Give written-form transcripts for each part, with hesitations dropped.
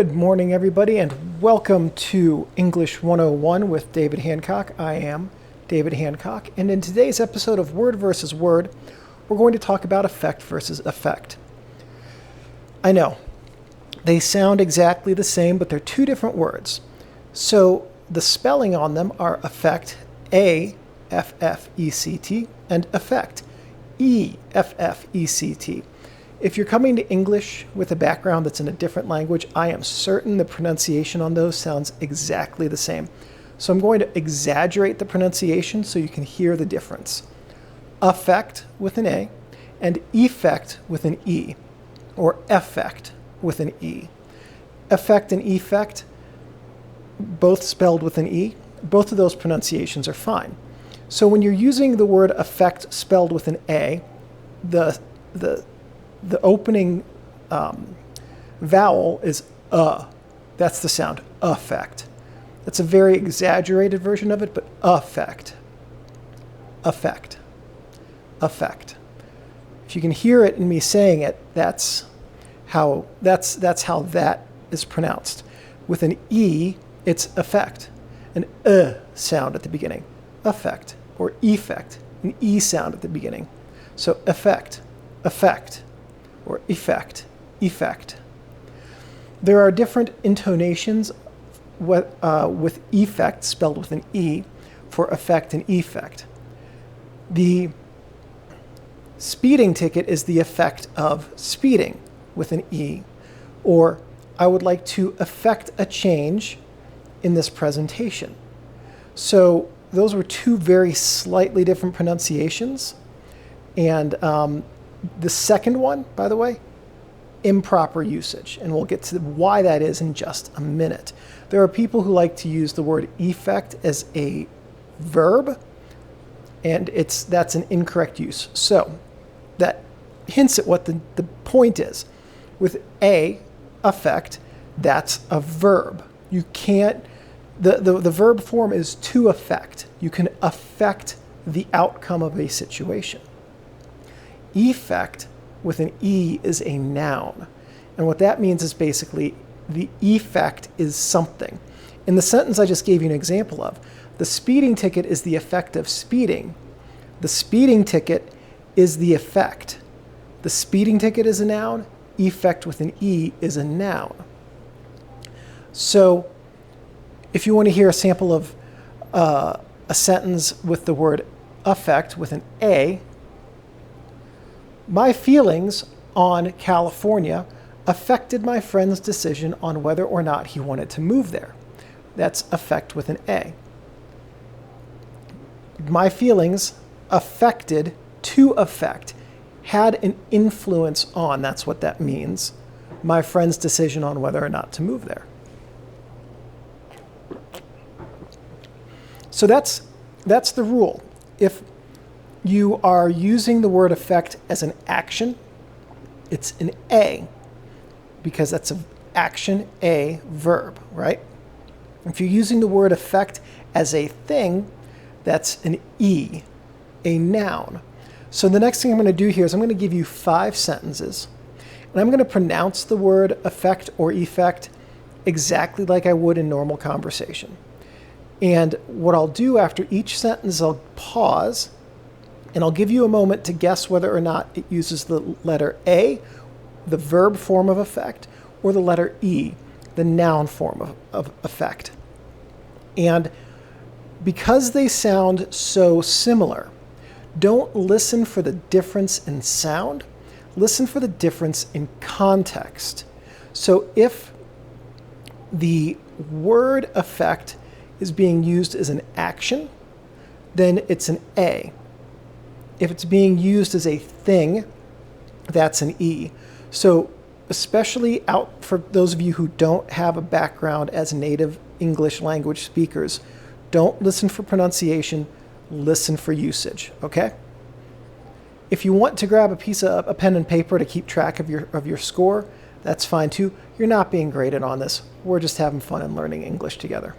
Good morning, everybody, and welcome to English 101 with David Hancock. I am David Hancock, and in today's episode of Word versus Word, we're going to talk about effect versus effect. I know, they sound exactly the same, but they're two different words. So the spelling on them are effect, A-F-F-E-C-T, and effect, E-F-F-E-C-T. If you're coming to English with a background that's in a different language, I am certain the pronunciation on those sounds exactly the same. So I'm going to exaggerate the pronunciation so you can hear the difference. Affect with an A and effect with an E, or effect with an E. Effect and effect, both spelled with an E, both of those pronunciations are fine. So when you're using the word effect spelled with an A, the opening vowel is That's the sound, affect. That's a very exaggerated version of it, but affect. Affect. Affect. If you can hear it in me saying it, that's how that is pronounced. With an E, it's effect. An sound at the beginning. Affect. Or effect. An E sound at the beginning. So effect. Effect. Or effect, effect. There are different intonations with effect spelled with an E for effect and effect. The speeding ticket is the effect of speeding with an E, or I would like to effect a change in this presentation. So those were two very slightly different pronunciations, and the second one, by the way, improper usage, and we'll get to why that is in just a minute. There are people who like to use the word effect as a verb, and that's an incorrect use. So that hints at what the point is. With effect, that's a verb. You can't, the verb form is to affect. You can affect the outcome of a situation. Effect with an E is a noun. And what that means is basically the effect is something. In the sentence I just gave you an example of, the speeding ticket is the effect of speeding. The speeding ticket is the effect. The speeding ticket is a noun. Effect with an E is a noun. So if you want to hear a sample of a sentence with the word affect with an A, my feelings on California affected my friend's decision on whether or not he wanted to move there. That's affect with an A. My feelings affected, to affect, had an influence on, that's what that means, my friend's decision on whether or not to move there. So that's the rule. If you are using the word effect as an action, it's an A, because that's an action, a verb, right? If you're using the word effect as a thing, that's an E, a noun. So the next thing I'm going to do here is I'm going to give you 5 sentences, and I'm going to pronounce the word effect or effect exactly like I would in normal conversation. And what I'll do after each sentence, I'll pause, and I'll give you a moment to guess whether or not it uses the letter A, the verb form of effect, or the letter E, the noun form of effect. And because they sound so similar, don't listen for the difference in sound. Listen for the difference in context. So if the word effect is being used as an action, then it's an A. If it's being used as a thing, that's an E. So especially out for those of you who don't have a background as native English language speakers, don't listen for pronunciation, listen for usage, okay? If you want to grab a pen and paper to keep track of your score, that's fine too. You're not being graded on this. We're just having fun and learning English together.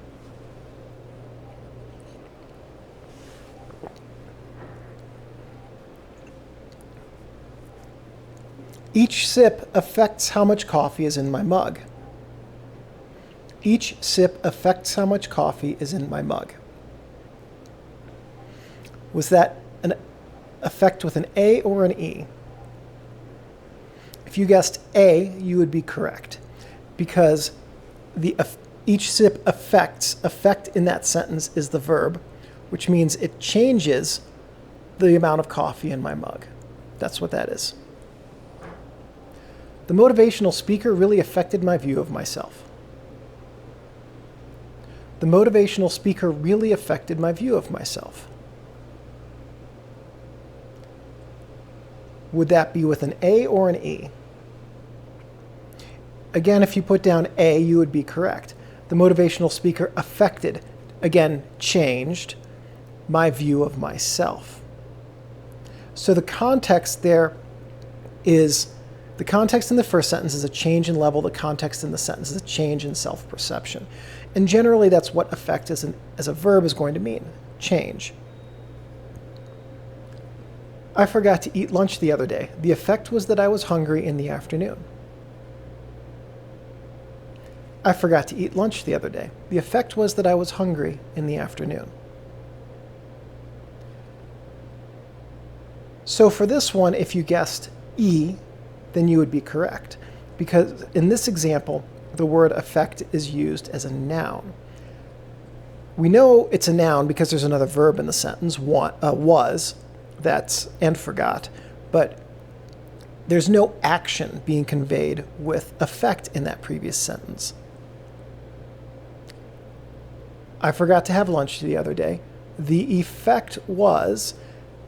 Each sip affects how much coffee is in my mug. Each sip affects how much coffee is in my mug. Was that an effect with an A or an E? If you guessed A, you would be correct, because each sip affects, effect in that sentence is the verb, which means it changes the amount of coffee in my mug. That's what that is. The motivational speaker really affected my view of myself. The motivational speaker really affected my view of myself. Would that be with an A or an E? Again, if you put down A, you would be correct. The motivational speaker affected, again, changed my view of myself. So the context there is, the context in the first sentence is a change in level. The context in the sentence is a change in self-perception. And generally, that's what affect as a verb is going to mean, change. I forgot to eat lunch the other day. The effect was that I was hungry in the afternoon. I forgot to eat lunch the other day. The effect was that I was hungry in the afternoon. So for this one, if you guessed E, then you would be correct, because in this example, the word affect is used as a noun. We know it's a noun because there's another verb in the sentence, was, that's, and forgot, but there's no action being conveyed with affect in that previous sentence. I forgot to have lunch the other day. The effect was,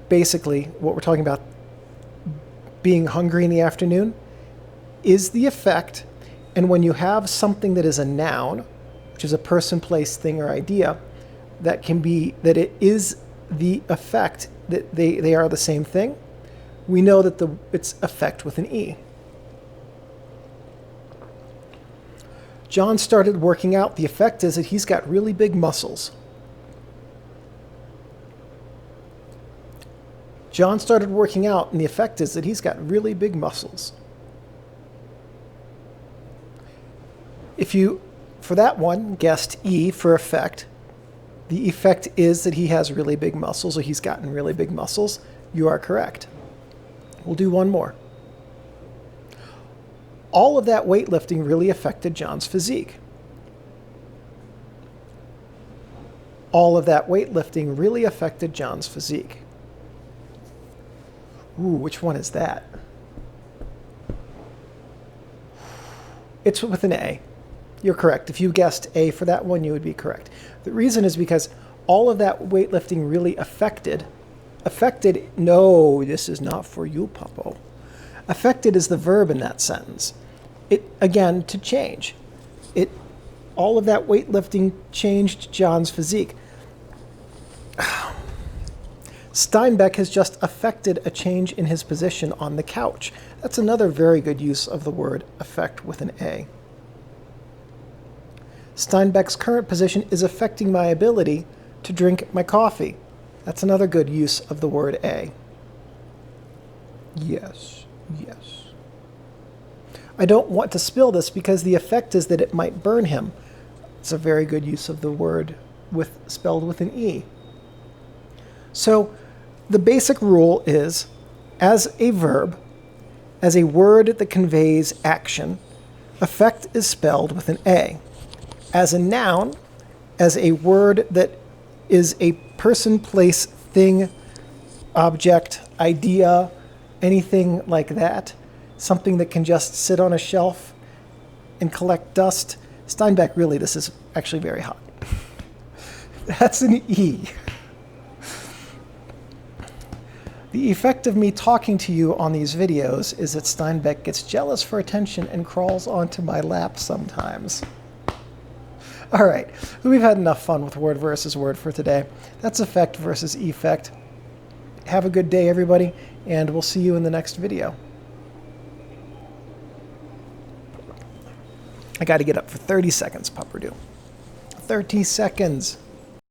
basically, what we're talking about, being hungry in the afternoon, is the effect. And when you have something that is a noun, which is a person, place, thing, or idea, that can be, that it is the effect, that they are the same thing, we know that it's effect with an E. John started working out. The effect is that he's got really big muscles. John started working out, and the effect is that he's got really big muscles. If you, for that one, guessed E for effect, the effect is that he has really big muscles, or he's gotten really big muscles, you are correct. We'll do one more. All of that weightlifting really affected John's physique. All of that weightlifting really affected John's physique. Ooh, which one is that? It's with an A. You're correct. If you guessed A for that one, you would be correct. The reason is because all of that weightlifting really affected, no, this is not for you, Puppo. Affected is the verb in that sentence. It, again, to change. All of that weightlifting changed John's physique. Steinbeck has just affected a change in his position on the couch. That's another very good use of the word affect with an A. Steinbeck's current position is affecting my ability to drink my coffee. That's another good use of the word A. Yes, yes. I don't want to spill this because the effect is that it might burn him. It's a very good use of the word spelled with an E. So the basic rule is, as a verb, as a word that conveys action, affect is spelled with an A. As a noun, as a word that is a person, place, thing, object, idea, anything like that, something that can just sit on a shelf and collect dust. Steinbeck, really, this is actually very hot. That's an E. The effect of me talking to you on these videos is that Steinbeck gets jealous for attention and crawls onto my lap sometimes. All right, we've had enough fun with word versus word for today. That's effect versus effect. Have a good day, everybody, and we'll see you in the next video. I got to get up for 30 seconds, Pupperdo. 30 seconds.